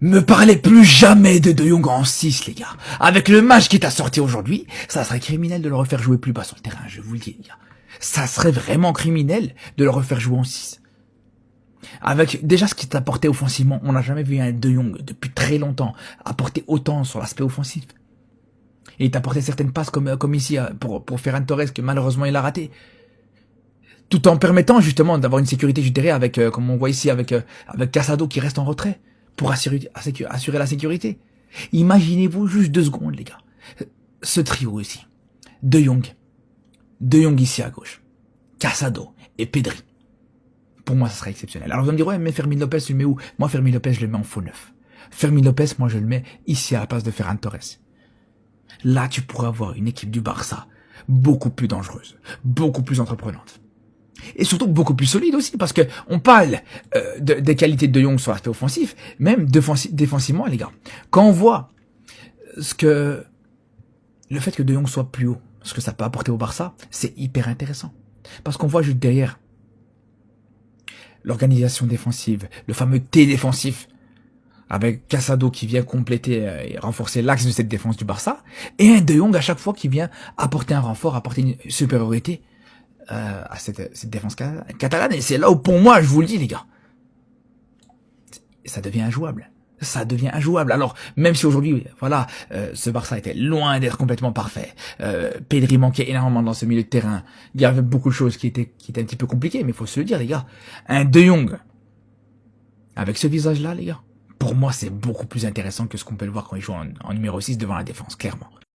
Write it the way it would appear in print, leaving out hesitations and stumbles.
Me parlez plus jamais de Jong en 6, les gars. Avec le match qui t'a sorti aujourd'hui, ça serait criminel de le refaire jouer plus bas sur le terrain, je vous le dis, les gars. Ça serait vraiment criminel de le refaire jouer en 6. Avec déjà ce qu'il t'a apporté offensivement, on n'a jamais vu un De Jong depuis très longtemps apporter autant sur l'aspect offensif. Et il t'a apporté certaines passes comme ici pour Ferran Torres que malheureusement il a raté. Tout en permettant justement d'avoir une sécurité juste derrière avec, comme on voit ici, avec Casado qui reste en retrait pour assurer la sécurité. Imaginez-vous juste 2 secondes, les gars. Ce trio ici. De Jong ici à gauche. Casado et Pedri. Pour moi, ça serait exceptionnel. Alors vous allez me dire, ouais, mais Fermin Lopez, tu le mets où? Moi, Fermin Lopez, je le mets en faux neuf. Fermin Lopez, moi, je le mets ici à la place de Ferran Torres. Là, tu pourrais avoir une équipe du Barça beaucoup plus dangereuse, beaucoup plus entreprenante. Et surtout beaucoup plus solide aussi, parce que on parle des qualités de Jong sur l'aspect offensif, même défensivement, les gars. Quand on voit le fait que De Jong soit plus haut, ce que ça peut apporter au Barça, c'est hyper intéressant. Parce qu'on voit juste derrière l'organisation défensive, le fameux T défensif, avec Casado qui vient compléter et renforcer l'axe de cette défense du Barça, et un De Jong à chaque fois qui vient apporter un renfort, apporter une supériorité à cette défense catalane. Et c'est là où, pour moi, je vous le dis, les gars, ça devient injouable. Ça devient injouable. Alors, même si aujourd'hui, voilà, ce Barça était loin d'être complètement parfait. Pedri manquait énormément dans ce milieu de terrain. Il y avait beaucoup de choses qui étaient un petit peu compliquées, mais il faut se le dire, les gars. Un De Jong, avec ce visage-là, les gars, pour moi, c'est beaucoup plus intéressant que ce qu'on peut le voir quand il joue en numéro 6 devant la défense, clairement.